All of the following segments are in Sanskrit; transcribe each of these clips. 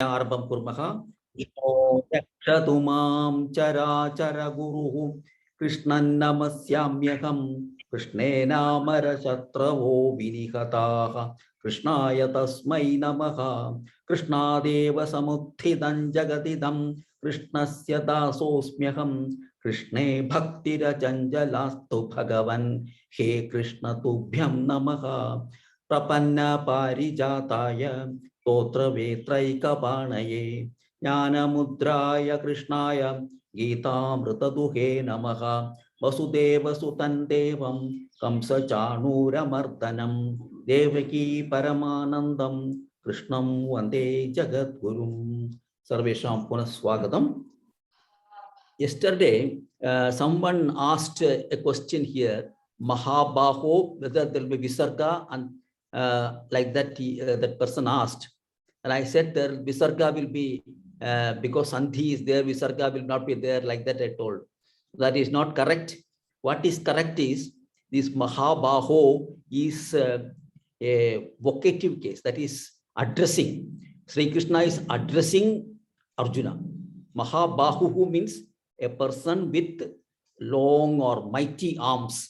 आरम्भं कुर्मः। रक्षतु मां चराचर गुरुः कृष्णं नमस्याम्यहं कृष्णेनामरशत्रवो विनिहताः कृष्णाय तस्मै नमः। कृष्णादेव समुत्थितं जगदिदं कृष्णस्य दासोऽस्म्यहं कृष्णे भक्तिरचञ्चलास्तु भगवन् हे कृष्ण तुभ्यं नमः। प्रपन्न पारिजाताय स्तोत्रवेत्रैकपाणये ज्ञानमुद्राय कृष्णाय गीतामृतदुहे नमः। वसुदेवसुतं देवं कंसचाणूरमर्दनं देवकी परमानन्दं कृष्णं वन्दे जगद्गुरुं। सर्वेषां पुनः स्वागतम्. Yesterday, someone asked a question here, Mahabaho, whether there will be Visarga, and like that, that person asked. And I said that Visarga will be, because Sandhi is there, Visarga will not be there, like that I told. That is not correct. What is correct is, this Mahabaho is a vocative case, that is addressing. Sri Krishna is addressing Arjuna. Mahabahu means a person with long or mighty arms.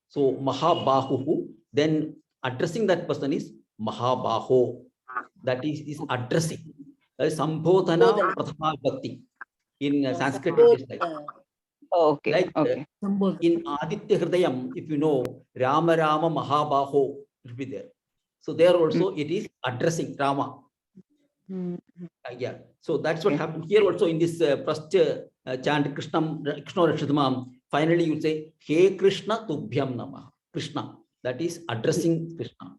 So Mahabahu, then addressing that person is Mahabaho. That is addressing. That is Sambodhana Prathama Bhakti. In Sanskrit, it is like, Okay. like Okay. in Aditya Hridayam, if you know, Rama Rama Mahabaho will be there. So there also it is addressing Rama. Yeah, so that's what happened here also in this first chant, Krishna Rakshatamam. Finally, you say, Hey Krishna Tubhyam Namah. Krishna, that is addressing Krishna.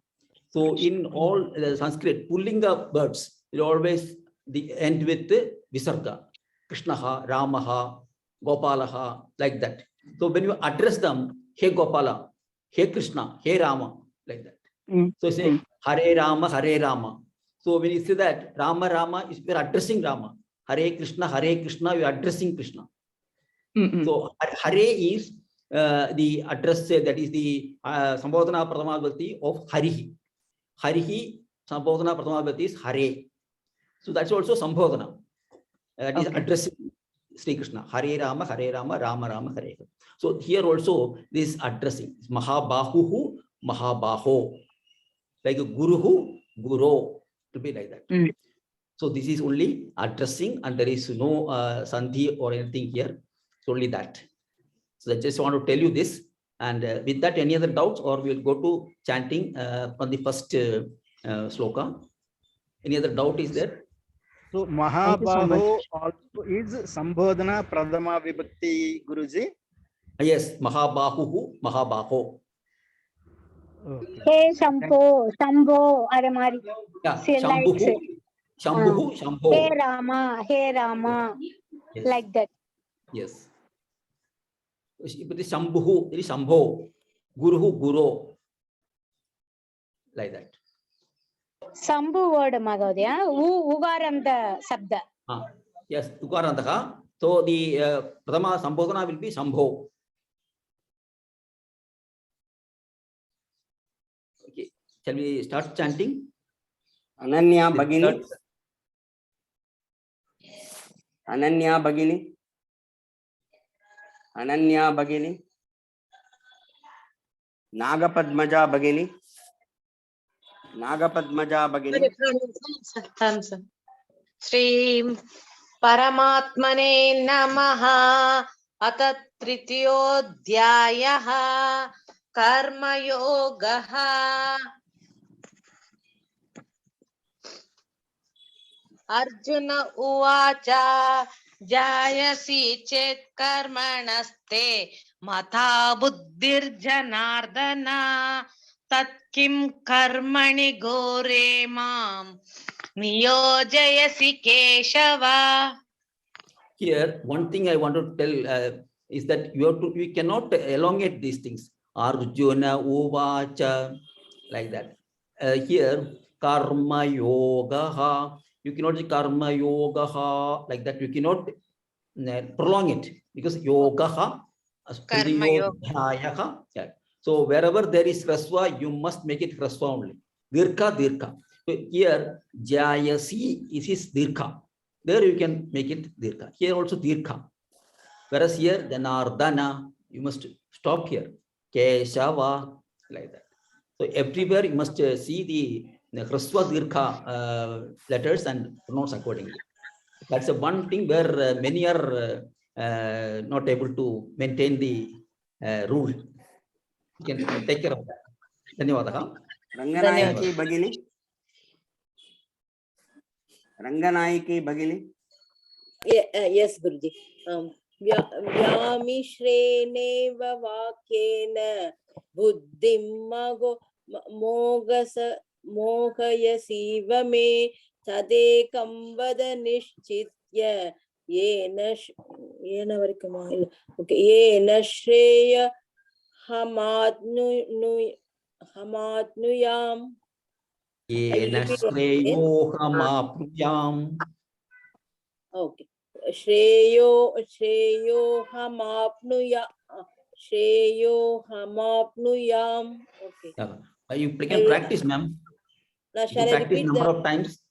So in all Sanskrit, Pullinga words will always end with Visarga. Krishnaha, Ramaha, Gopalaha, like that. So when you address them, Hey Gopala, Hey Krishna, Hey Rama, like that. So say, Hare Rama, Hare Rama. So when you say that, Rama Rama, you are addressing Rama. Hare Krishna, you are addressing Krishna. So Hare is the address, that is the Sambodhana Prathama Vibhakti of Harihi. Harihi, Sambodhana Prathama Vibhakti is Hare. So that's also Sambodhana. That is addressing Sri Krishna. Hare Rama, Rama Rama, Hare. So here also this addressing is Mahabahu, Mahabaho. Like Guruhu, Guru. To be like that. So this is only addressing, and there is no sandhi or anything here. It's only that. So I just want to tell you this. And with that, any other doubts, or we'll go to chanting on the first sloka. Any other doubt is there? So Mahabaho also is Sambodhana Pradama Vibhakti, Guruji. Yes, Mahabahu, Mahabaho. Okay. Hey Shambho, Aramari. Yeah, Shambhu, Shambho. Hey Rama, yes. Like that. Yes. It is Shambhu, it is Shambho, Guruhu, Guru. Like that. Sambhu word Magadya, Ugaranda Sabda. Yes, Ugarandaka. So the Pradama Sambodhana will be Shambho. Okay, shall we start chanting? Ananya Bhagini. Ananya Bhagini. Ananya Bhagini. Nagapadmaja Bhagini. Nagapadmaja Bhagini. Shri Paramatmane Namaha. Ata Tritiyodhyayaha. Karma Yogaha. Arjuna Uvacha. Jayasi Chet Karmanaste. Mata Buddhir Janardana. Tatkim Karmani Gore Mam. Niyojayasi Keshava. Here, one thing I want to tell is that you cannot elongate these things. Arjuna Uvacha, like that. Here, Karma Yogaha. You cannot say Karma Yogaha, like that. You cannot prolong it, because Yogaha, Karma Yoga. Yeah. So wherever there is Hraswa, you must make it Hraswa only. Dirka, Dirka. So here Jayasi is dirgha. There you can make it dirgha. Here also dirgha. Whereas here the Nardana, you must stop here. Keshava, like that. So everywhere you must see the Hraswa dirgha letters and pronounce accordingly. That's the one thing where many are not able to maintain the rule. You can take care of that. Dhanyavadaha. Ranganayaki Bagini. Ranganayaki Bagini. Yes, Guruji. Vyamishrenev vakyena buddhim mohayasiva me tadekam vada nishchitya yena shreya hamatnuyam. Yena shreyohamapnuyam. Okay. Shreyo hamapnuyam. Okay. You can practice, ma'am. Now You shall I practice repeat number the of times.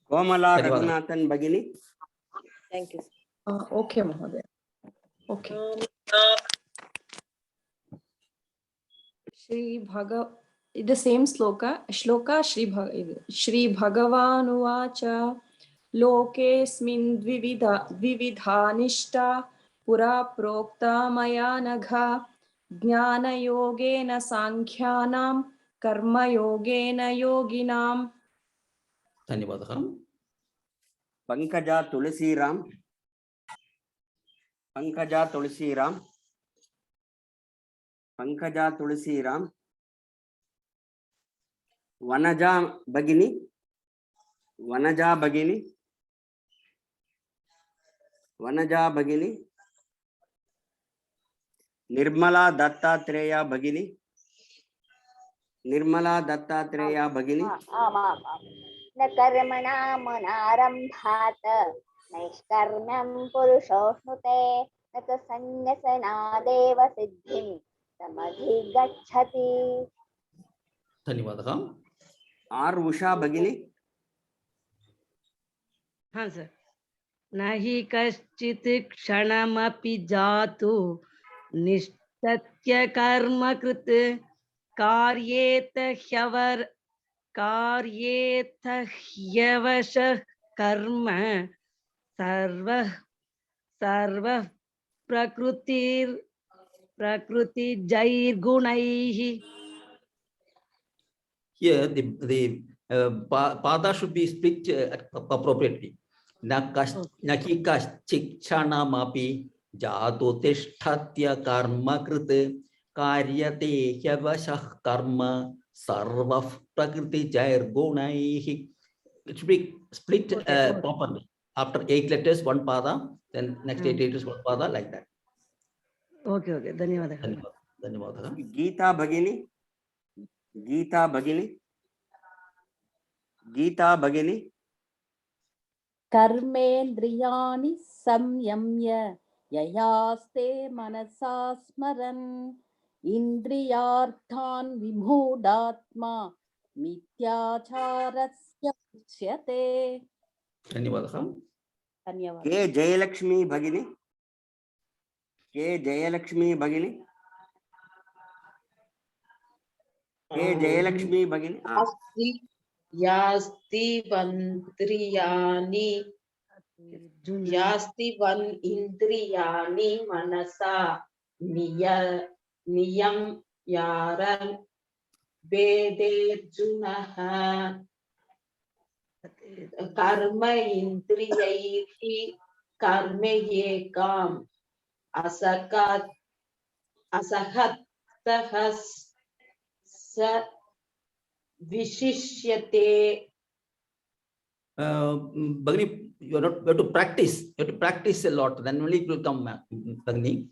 Komala Dhanyavadaha. Raghunathan Bagini. thank you. Okay, Mahoday. Okay. Shri Bhaga, the same shloka. Shri Bhagavan Lokesmin dvividhanishta pura prokta maya nagha jnana yogena sankhyanam karma yogena yoginam. Dhanyavadaha. Pankaja Tulsi Ram. Pankaja Tulsi Ram. Pankaja Tulsi Ram. Vanaja Bagini. Vanaja Bagini. Vanaja Bagini. Nirmala Dattatreya Bagini. Nirmala Dattatreya Bagini. न कर्मणामनारम्भात् नैष्कर्म्यं पुरुषोऽश्नुते न च सन्न्यसनादेव सिद्धिं समधिगच्छति. Dhanyavadaha. R. Usha Bagini. हाँ सर नहि कश्चित् क्षणमपि जातु निष्ठत्य कर्म कृत कार्येत ह्यवशः कर्म सर्वः प्रकृतिजैर्गुणैः. Here the pada should be split appropriately. Naki kaschikchanamapi jatu tishthatya karma krite karyate hyavashah karma sarva prakriti jair gunaihi. It should be split properly. After 8 letters, one pada, then next 8 letters, one pada, like that. Okay, okay. धन्यवाद. Dhanyavadaha. Geeta Bagini. Geeta Bagini. Geeta Bagini. कर्मेन्द्रियाणि संयम्य ययास्ते मनसा स्मरन् इन्द्रियार्थान् विमूढात्मा मिथ्याचारस्य उच्यते. Dhanyavadaha. धन्यवाद. K. Jayalakshmi Bagini. K. Jayalakshmi Bagini. K. Jayalakshmi Bagini. यास्ति वन इंद्रियाणि मनसा नियम यारन् वेदेर्जुनः कर्म इंद्रियैः कर्मयेकाम् असहतः स विशिष्यते. Bhagini, you have to practice. You have to practice a lot. Then only it will come, Bhagini.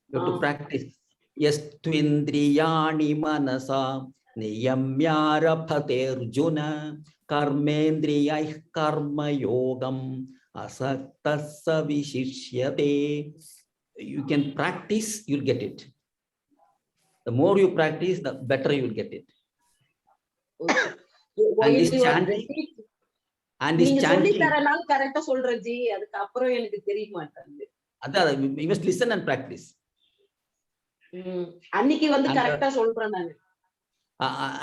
You have to practice. Yes, tvindriyani manasa niyamyarabhate Arjuna karmendriyai karma yogam asaktasya vishishyate. You can practice, you'll get it. The more you practice, the better you will get it. And this chanting, and this நீங்க சொல்லி chanting, தரனால கரெக்டா சொல்ற ஜி, அதுக்கு அப்புறம் எனக்கு தெரிய மாட்டேங்குது. you must listen and practice. அன்னைக்கு வந்து And, கரெக்டா சொல்றேன் நான்.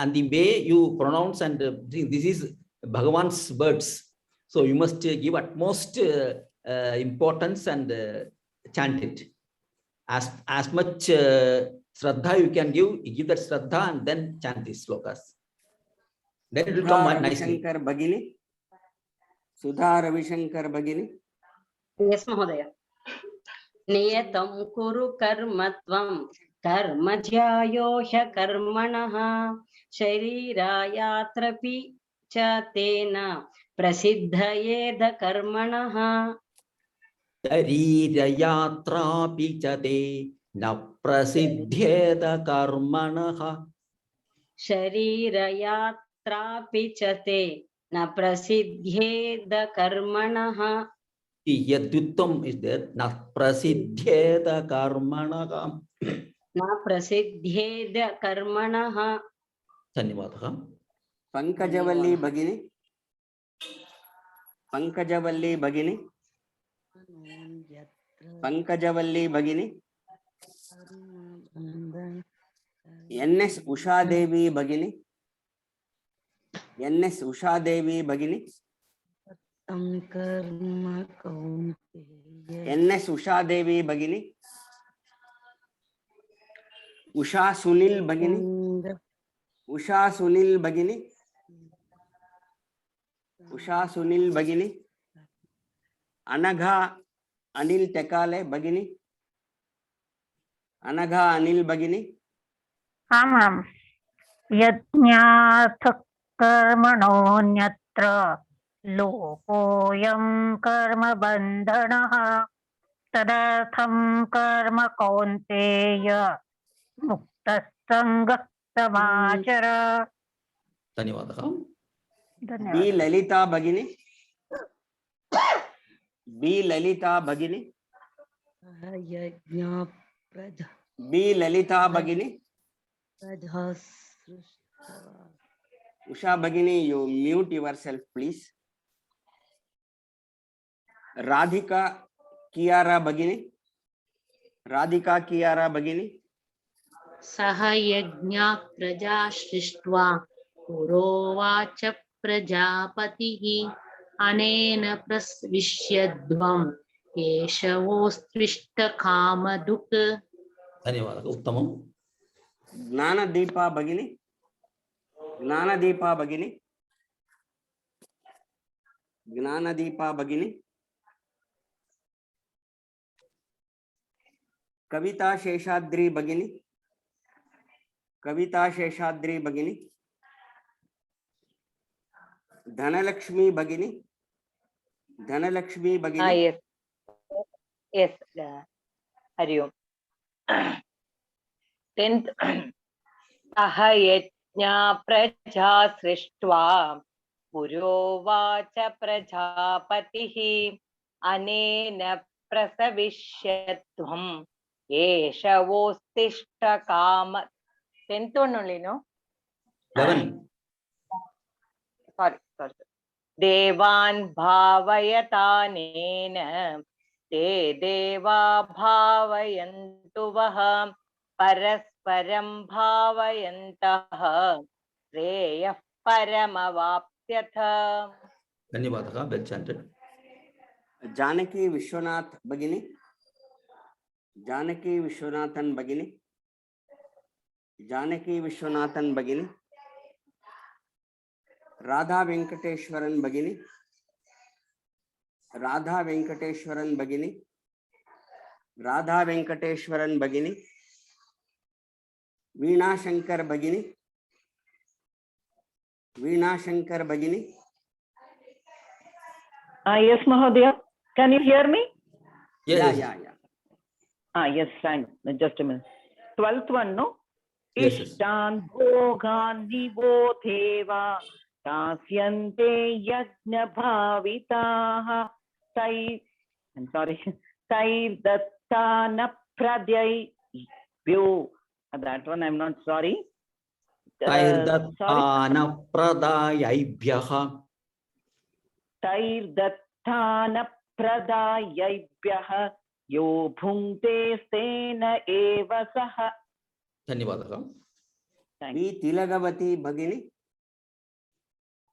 And the way you pronounce and this is Bhagavan's words, so you must give utmost importance and chant it as much Shraddha you can give that Shraddha and then chant these slokas. Then it will come out nicely. Ravishankar Bhagini. Sudha Ravishankar Bhagini. Yes, Mahodaya. Niyatam kuru karmatvam karmajyayo hya karmanaha sharirāyatrapi cha tena prasiddhayeda karmanaha. Sharirāyatrapi cha te na prasiddhyeda karmanaha. Sharirāyatrapi cha te na prasiddhyeda karmanaha. Yadyuttam is there. Na prasiddhyeda karmanaha. Na prasiddhyeda karmanaha. Dhanyavadaha. Pankajavalli Bhagini. Pankajavalli Bhagini. Pankajavalli Bhagini. N.S. Usha Devi Bhagini. N.S. Usha Devi Bhagini. N.S. Usha Devi Bhagini. Usha Sunil Bhagini. Usha Sunil Bhagini. Usha Sunil Bhagini. Anagha Anil Tekale Bhagini. Anagha Anil Bhagini. आम् यज्ञार्थः कर्मणोऽन्यत्र लोकोऽयं कर्मबन्धनः तदर्थं कर्म कौन्तेय मुक्तः सङ्गः समाचर. Dhanyavadaha. B. Lalita Bhagini. B. Lalita Bhagini. B. Lalita Bhagini. Usha Bhagini, you mute yourself, please. Radhika Kiara Bhagini. Radhika Kiara Bhagini. सह यज्ञा प्रजा सृष्ट्वा पुरोवाच प्रजापतिः अनेन प्रविश्यध्वं केशवोस्त्विष्टकामधुक्. Dhanyavadaha. Uttamam. Gnanadeepa Bhagini. Gnanadeepa Bhagini. Gnanadeepa Bhagini. Kavita Sheshadri Bhagini. Kavita Sheshadri Bhagini. Dhanalakshmi Bhagini. Dhanalakshmi Bhagini. Yes. Yes. Hari Om. 10th. सह यज्ञा प्रजा सृष्ट्वा पुरोवाच प्रजापतिः अनेन प्रसविष्यध्वं केशवोस्तिष्ठकाम. 10th one only, no? 11. Sorry. देवान् भावयतानेन ते देवा भावयन्तु वः परस्परं भावयन्तः श्रेयः परमवाप्स्यथ. Dhanyavadaha. Well chanted. Janaki Vishwanath Bhagini. Janaki Vishwanathan Bhagini. Janaki Vishwanathan Bhagini. Radha Venkateshwaran Bhagini. Radha Venkateshwaran Bhagini. Radha Venkateshwaran Bhagini. Veena Shankar Bhagini. Veena Shankar Bhagini. Yes, Mahodaya. Can you hear me? Yes. Yeah. Yes, fine. Just a minute. 12th one, no? Yes. Ishtan bhogan vivo deva dasyante yajna bhavitaha sai. I'm sorry. Sai dattana pradyai vyo. That one I'm not sorry. तैर्दत्तानप्रदायैभ्यः तैर्दत्तानप्रदायैभ्यः यो भुङ्क्ते तेन एव सः. धन्यवादः. वी तिलगवती भगिनी,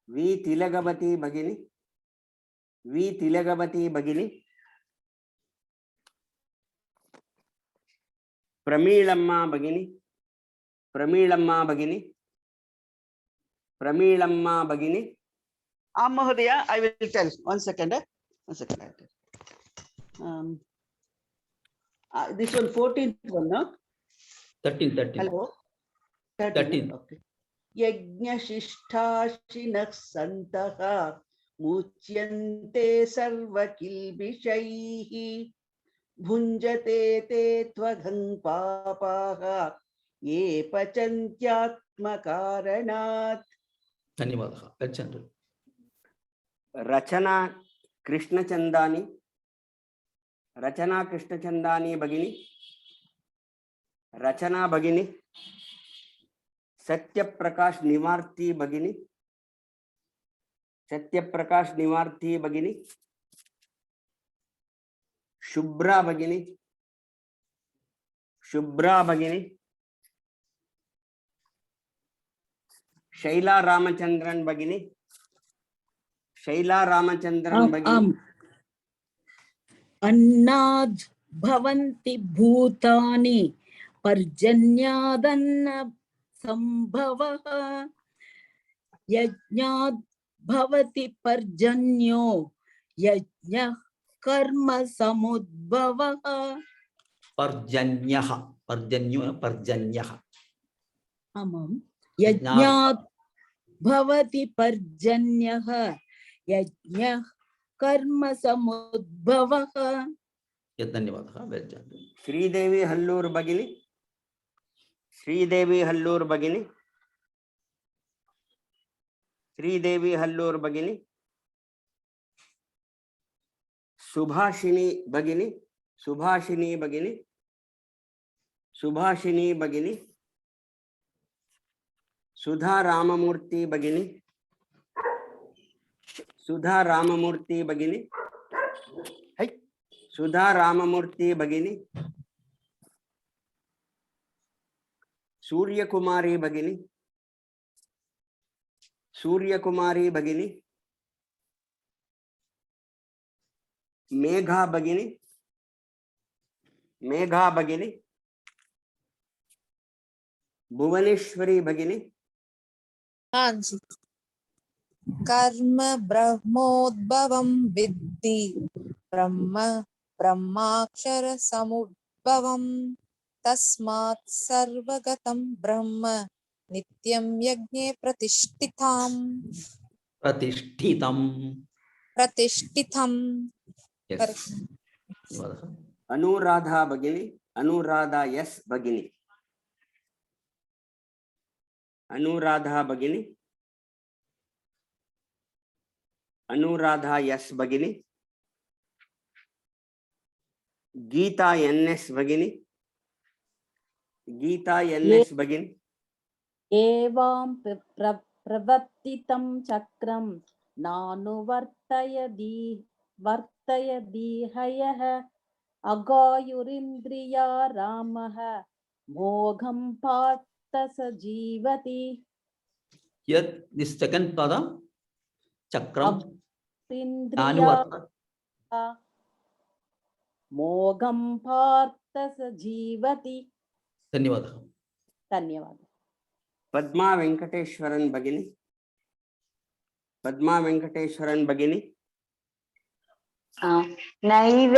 वी तिलगवती भगिनी, वी तिलगवती भगिनी, प्रमीळम्मा भगिनी, प्रमीळम्मा भगिनी, प्रमीळम्मा भगिनी. Mahodaya, I will tell. 1 second. 1 second. I will tell. This one, 14th one, no? 13. Hello. 13. Okay. Yajnashishthashinah santah mucyante sarvakilbishaihi bhunjate te tvaghan papaha ye pachantyatmakaranat. धन्यवादः. गच्छन्तु. रचना कृष्णचंदानी, रचना कृष्णचंदानी भगिनी, रचना भगिनी, सत्यप्रकाश निवार्ती भगिनी, सत्यप्रकाश निवार्ती भगिनी, शुभ्रा भगिनी, शुभ्रा भगिनी, शैला रामचंद्रन भगिनी, शैला रामचंद्रन भगिनी. अन्नाद् भवन्ति भूतानि पर्जन्यादन्न संभवः यज्ञाद् भवति पर्जन्यो यज्ञः कर्म समुद्भवः. पर्जन्यः, पर्जन्यो पर्जन्यः. आमां यज्ञाद् भवति पर्जन्यः यज्ञः कर्म समुद्भवः. धन्यवादः. Well done. श्रीदेवी हल्लूर भगिनी, श्रीदेवी हल्लूर भगिनी, श्रीदेवी हल्लूर भगिनी, सुभाषिनी भगिनी, सुभाषिनी भगिनी, सुभाषिनी भगिनी, सुधा राममूर्ति भगिनी, सुधा राममूर्ति भगिनी, सुधा राममूर्ति भगिनी, सूर्यकुमारी भगिनी, सूर्यकुमारी भगिनी, मेघा भगिनी, मेघा भगिनी, भुवनेश्वरी भगिनी. हाँ जी. कर्म ब्रह्मोद्भवं विद्धि ब्रह्म ब्रह्माक्षर समुद्भवं तस्मात् सर्वगतं ब्रह्म नित्यं यज्ञे प्रतिष्ठितम्. प्रतिष्ठितम्. प्रतिष्ठितम्. अनुराधा भगिनी, अनुराधा यस भगिनी, अनुराधा भगिनी, अनुराधा यस भगिनी, गीता एनएस भगिनी, गीता एनएस भगिनी. एवं प्रवर्तितं चक्रं नानुवर्तयदीहयः अगायुरिन्द्रिया रामः मोघं पार्थ स जीवति. Here this second pada chakram nanuvarta मोघं पार्थ स जीवति. धन्यवादः. धन्यवादः. पद्मा वेंकटेश्वरन भगिनी, पद्मा वेंकटेश्वरन भगिनी. नैव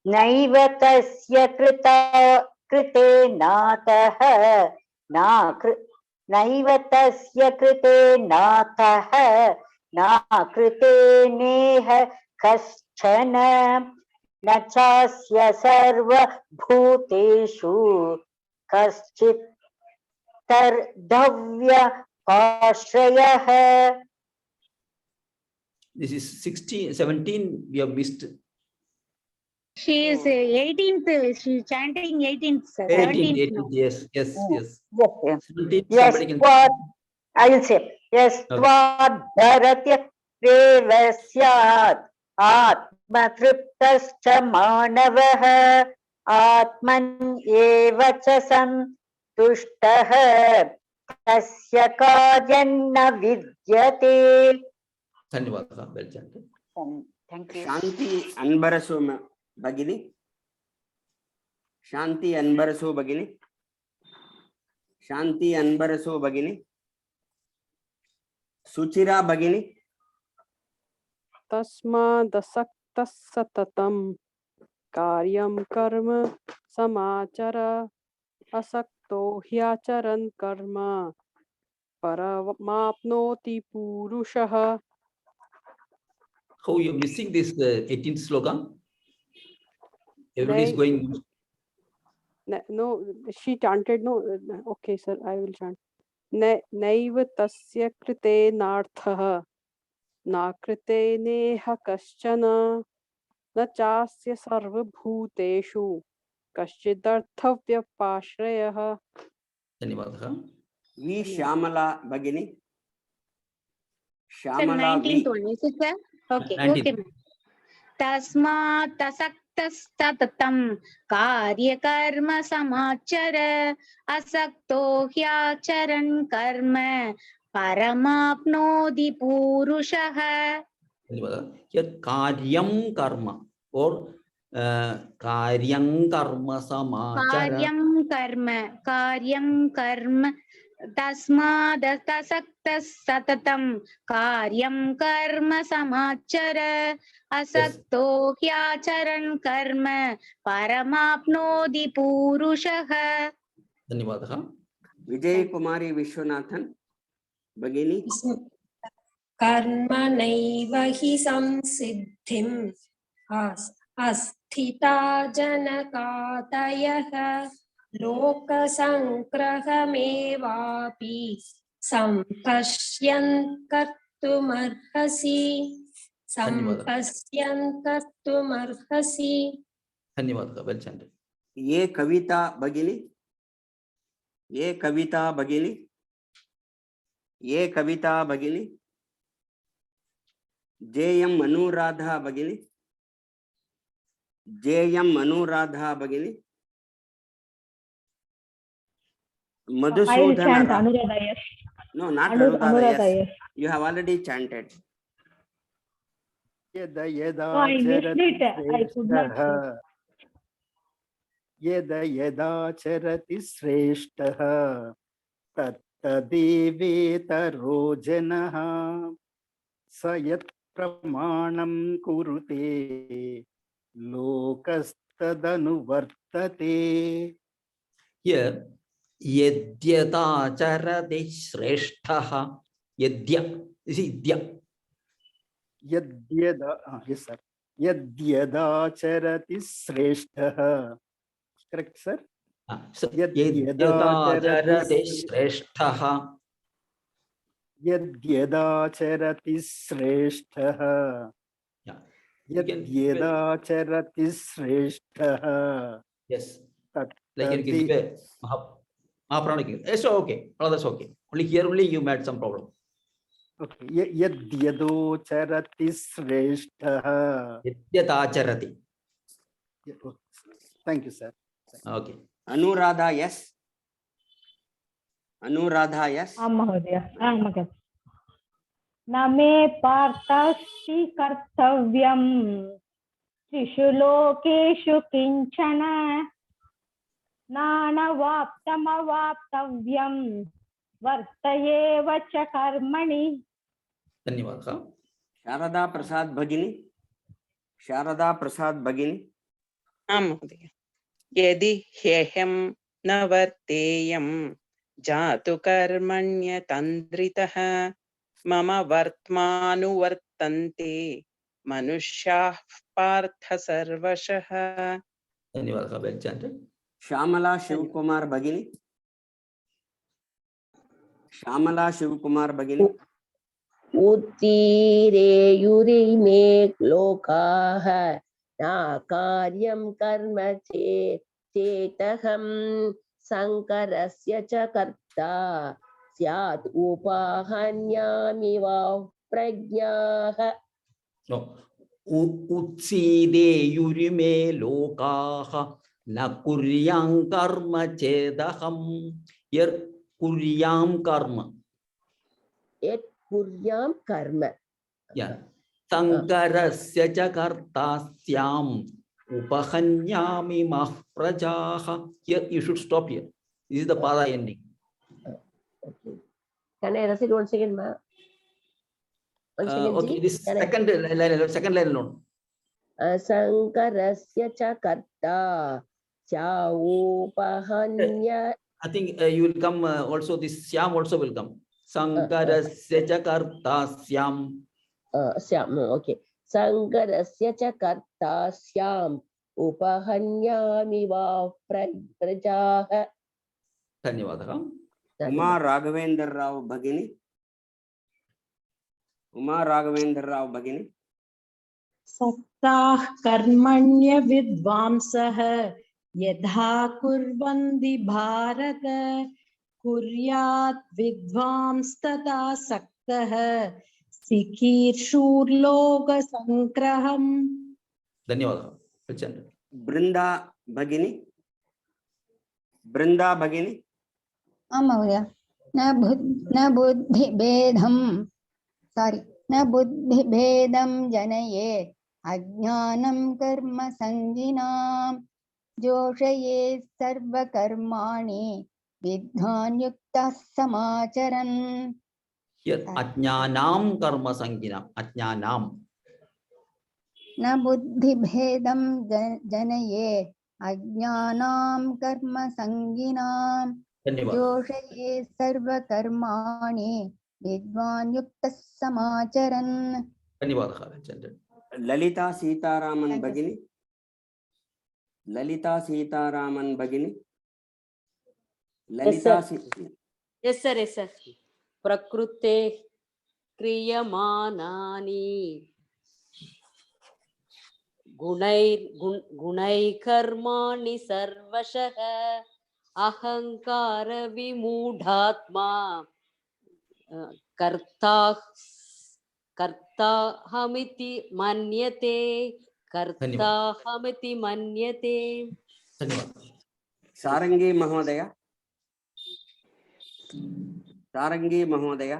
नैव तस्य कृते नातः नैव तस्य कृते नाथः नाकृते नेह कश्चन न चास्य सर्वभूतेषु कश्चित् तर्धव्यपाश्रयः. This is 17 we have missed. She is 18th. She is chanting 18th, sir. 18, 17th now. yes, yes, yes. Yes, yes. 17, Yes, somebody can. what I will say. Yes, Okay. tvaddharatya devasyat atmatryptascha manavah atman eva cha santushtah tasya karyanna vidyate. Dhanyavadaha, well chanted. Thank you. Shanti Anbarasu Bagini. Shanti Anbarasu Bagini. Shanti Anbarasu Bagini. Suchira Bagini. तस्मादसक्तः सततं कार्यं कर्म समाचर असक्तो ह्याचरन् कर्म परमाप्नोति पुरुषः. How you missing this 18th slogan? Everybody is going. No, she chanted. No, okay, sir, I will chant. नैव तस्य कृतेनार्थः न कृतेनेह कश्चन न चास्य सर्वभूतेषु कश्चिदर्थव्यपाश्रयः. Dhanyavadaha. V Shyamala Bagini. Sir, Shyamala 19th V. one, is it, sir? Okay, 19th. okay. तस्मात् असक्तस्तततं कार्यकर्म समाचर असक्तो ह्याचरन् कर्म परमाप्नोति पुरुषः. Dhanyavadaha. Here karyam karma or karyam karma samachara. कार्यं कर्म तस्मादसक्तः सततं कार्यं कर्म समाचर असक्तो ह्याचरन् कर्म परमाप्नोति पुरुषः. Dhanyavadaha. Vijay Kumari Vishwanathan Bagini. कर्मणैव हि संसिद्धिम् अस्थिता जनकातयः लोकसङ्ग्रहमेवापि सम्पश्यन् कर्तुमर्हसि Dhanyavadaha, well chanted. Ye Kavita Bagini. Ye Kavita Bagini. Ye Kavita Bagini. J.M. Anuradha Bagini. J.M. Anuradha Bagini. Madhusudhana. No, not Anuradha. Yes. You have already chanted. यदा यदा I missed it. I could not श्रेष्ठः यदा यदा चरति श्रेष्ठः तत्तदेवेतरो जनः स यत् प्रमाणं कुरुते लोकस्तदनुवर्तते. Here, yadyata charati shresthaha. Yadya. You see, dya. यद्यदा yes sir यद्यदा चरति श्रेष्ठः. Correct sir. So, yadyata charati shresthaha. यद्यदा चरति श्रेष्ठः यद्यदा चरति श्रेष्ठः. Yes. Like you give a Mahaprana. Yes, okay. Oh, that's okay. Only here only you made some problem. Okay. यद्यदो चरति श्रेष्ठः. Yadyata charati. Thank you sir. Okay. Anuradha, yes. Anuradha, yes. महोदय न मे पार्थस्ति कर्तव्यं त्रिषु लोकेषु किंचन नानवाप्तमवाप्तव्यं वर्तयेव च कर्मणि. Dhanyavadaha. Sharada Prasad Bhagini. Sharada Prasad Bhagini. महोदय यदि ह्यहं न वर्तेयं जातु कर्मण्यतन्द्रितः मम वर्त्मानुवर्तन्ते मनुष्याः पार्थ सर्वशः. Dhanyavadaha, well chanted. Shamala Shivkumar Bhagini. Shamala Shivkumar Bhagini. उत्तीरेयुरिमे लोकाः कार्यं कर्म चेतहं शङ्करस्य च कर्ता स्यात् उपाहन्यामि वा प्रज्ञाः No. Utsideyurime lokaha na kuryam karma chedaham. Here kuryam karma. यत् कुर्यां कर्म Yeah. Sankarasya cha kartasyam upahanyami mah prajaha. Here you should stop here. This is the pada ending. Can I recite once again, ma? Once again, Okay, ji? this Can I- second line alone. शङ्करस्य च कर्ता स्यावोपहन्य I think you will come also. This syam also will come. Sankarasya cha kartasyam. स्याम् ओके शङ्करस्य च कर्ता स्याम् उपहन्यामि वा प्रजाः धन्यवादः. उमा राघवेंद्र राव भगिनी, उमा राघवेंद्र राव भगिनी. सक्ताः कर्मण्य विद्वांसः यथा कुर्वन्ति भारत कुर्यात् विद्वांस्तथा सक्तः सिकीर्षुर्लोकसङ्ग्रहम् धन्यवादः. प्रचंड. बृंदा भगिनी, बृंदा भगिनी. आं महोदय न बुद्धिभेदं सारी न बुद्धिभेदं जनयेत् अज्ञानं कर्म संगिनां जोषयेत् सर्वकर्माणि विद्वान् युक्तः समाचरन् Here ajnanam karma sanginam. Ajnanam. न बुद्धिभेदं जनयेत् अज्ञानां कर्म संगिनां धन्यवाद. जोषयेत् सर्वकर्माणि विद्वान् युक्तः समाचरन् धन्यवादः. प्रचंड. ललिता सीतारामन Thank you, भगिनी, ललिता सीतारामन भगिनी. ललिता Yes, sir. Yes, sir. प्रकृते क्रियमाणानि गुणैकर्माणि सर्वशः अहंकार विमूढात्मा कर्ताहमिति मन्यते कर्ताहमिति मन्यते. धन्यवाद. सारंगी महोदय, सारंगी महोदय.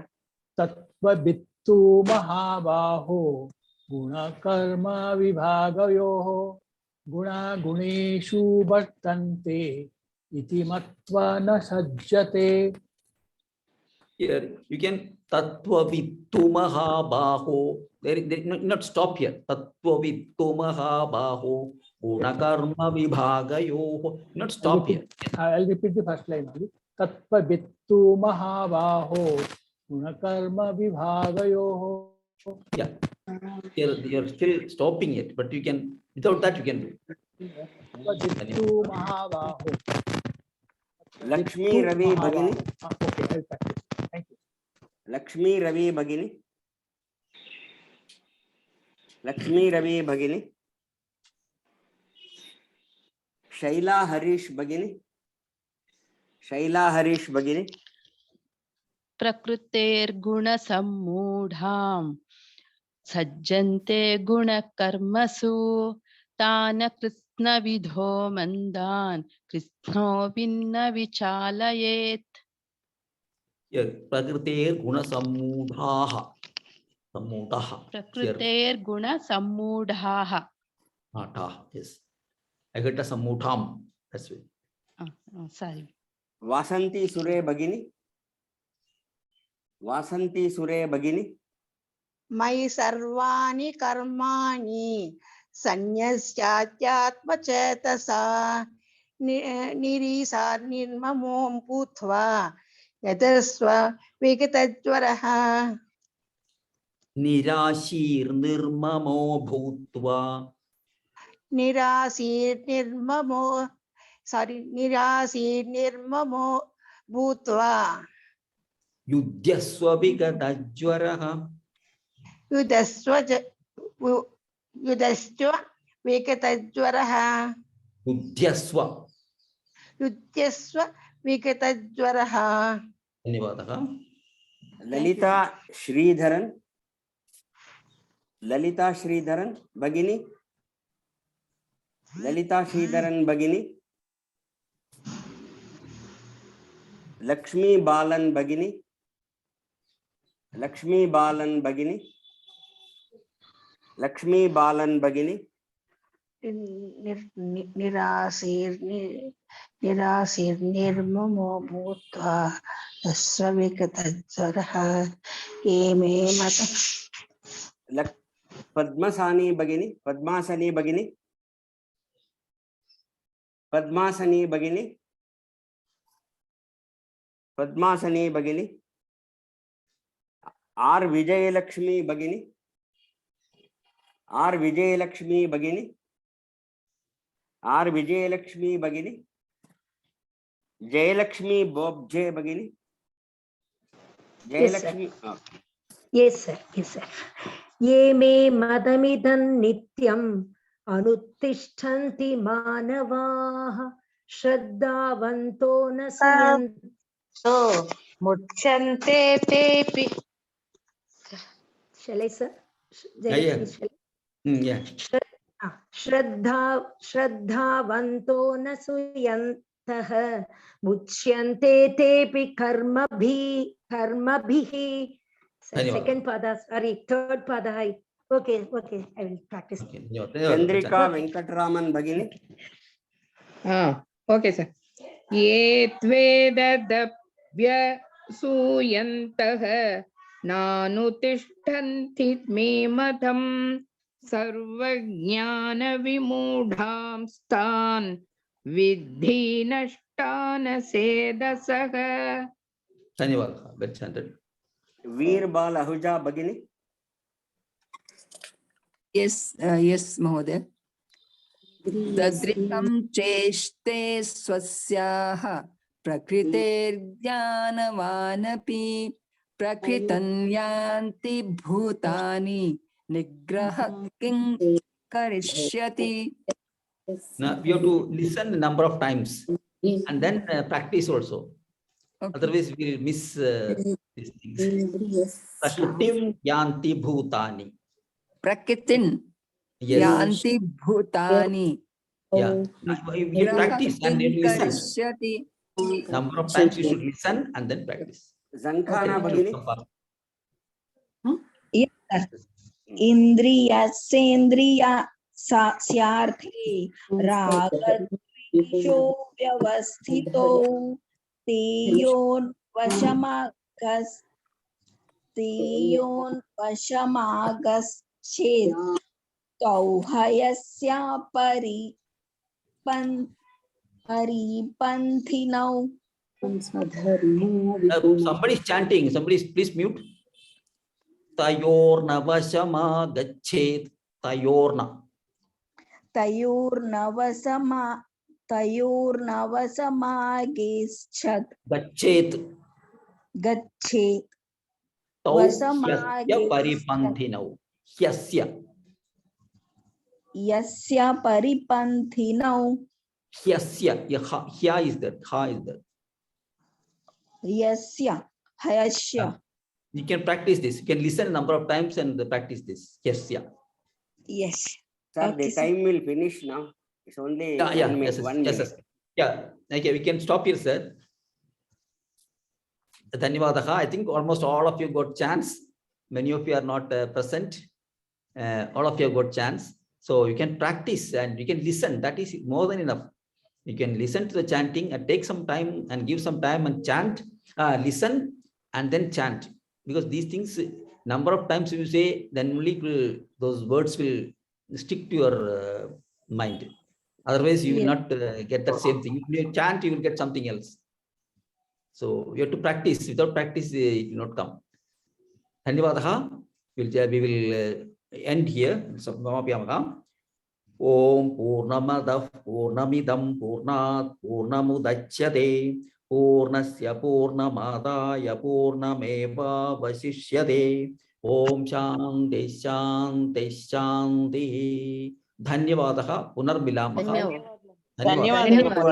तत्त्ववित्तु महाबाहो गुणकर्म विभागयोः गुणागुणेषु वर्तन्ते इति मत्वा न सज्जते. Here you can tattvavittu mahabaho. There not stop here. Tattvavittu mahabaho gunakarma vibhagayoh. Not stop here. I'll repeat the first line only. तत्त्ववित्तु महाबाहो गुणकर्म विभागयोः. Yeah. Here you're still stopping it, but you can, without that you can do. तत्त्ववित्तु महाबाहो. लक्ष्मी रवि भगिनी. Okay, I'll practice. Thank you. Lakshmi रवि भगिनी, लक्ष्मी रवि भगिनी. शैला हरीश भगिनी, शैला हरीश भगिनी. प्रकृतेर्गुणसम्मूढां सज्जन्ते गुणकर्मसु तान् कृत्स्नविधो मन्दान् कृत्स्नो भिन्न विचालयेत्. Here prakritir guna sammudhaha. Sammudhaha. प्रकृतेर्गुणसम्मूढाः. Atha. Yes. I got a sammudham. That's it. Sorry. वासंती सुरे भगिनी, वासंती सुरे भगिनी. मयि सर्वाणि कर्माणि सन्न्यस्यात्मचेतसा निरीसा निर्ममो भूत्वा यतस्व विगतज्वरः. Nirashir nirmamo bhutva. निराशीर्निर्ममो निराशीर्निर्ममो भूत्वा Yudhyasva vigatajvaraha. युधस्व विगतज्वरः बुद्ध्यस्व। युध्यस्व विगतज्वरः। धन्यवादः। ललिता श्रीधरन, ललिता श्रीधरन भगिनी, ललिता श्रीधरन भगिनी, लक्ष्मी बालन भगिनी, लक्ष्मी बालन भगिनी, लक्ष्मी बालन भगिनी, निराशीर्निर्ममो भूत्वा विगतज्वरः ये मे मत। पद्मसानी भगिनी, पद्मासनी भगिनी, पद्मासनी भगिनी, पद्मासनी भगिनी, आर विजयलक्ष्मी भगिनी, आर विजयलक्ष्मी भगिनी, आर विजयलक्ष्मी भगिनी, जयलक्ष्मी बोब्जे भगिनी, Jayalakshmi. Yes, sir. Yes, sir. ये मे मदमिदं नित्यम् अनुतिष्ठन्ति मानवाः श्रद्धावन्तो न सूयन्तो मुच्यन्ते तेऽपि। Shall I, sir? Yeah. श्रद्धावन्तो न सूयन्तः मुच्यन्ते तेऽपि कर्मभिः। Second pada, sorry, third pada. Okay, I will practice. Chandrika Venkataraman भगिनी। ओके सर। ये त्वेदव्यसूयन्तः नानुतिष्ठन्ति मे मतं सर्वज्ञानविमूढांस्तान् विद्धि नष्टान् सेदसः। धन्यवादः। वीरबाल अहुजा भगिनी। यस महोदय। तद्रिकं चेष्टे स्वस्याः प्रकृतेर्ज्ञानवानपि प्रकृतं यान्ति भूतानि निग्रह किं करिष्यति। Now we have to listen a number of times and then practice also. Okay. Otherwise we will miss these things. Prakritim yanti bhutani. Prakritin yanti bhutani. Yeah. You practice and you listen. Number of times you should listen and then practice. Zankhana Bhagini. Yes. Indriya स्यार्थे रागद्वेषो व्यवस्थितो तेयोन्वशमागच्छेत् तौहयस्य परिपन्थिनौ। Somebody is chanting. Somebody please mute. Tayornavashamagachet. Tayorna. तयोर्नवसमागच्छेत् गच्छेत् यस्य परिपन्थिनौ यस्य परिपन्थिनौ ह्यस्य ह्या is that ha is that यस्य ह्यस्य. You can practice this. You can listen a number of times and practice this. ह्यस्य. Yes. Sir, okay, the time will finish now. It's only 1 minute. Yes. Yeah. Okay, we can stop here, sir. Dhanyavadaha. I think almost all of you got chance. Many of you are not present. All of you have got chance. So you can practice and you can listen. That is more than enough. You can listen to the chanting and take some time and give some time and chant. Listen and then chant. Because these things, number of times you say, then only those words will stick to your mind. Otherwise, you will not get that same thing. If you chant, you will get something else. So you have to practice. Without practice, it will not come. Dhanyavadaha. We will end here. Om Purnamadav Purnamidam Purnat Purnamudachyate Purnasya Purnamadaya Purnameva Vasishyate. Om Shanti Shanti Shanti. धन्यवादः, पुनर्मिलामः। धन्यवादः। धन्यवादः।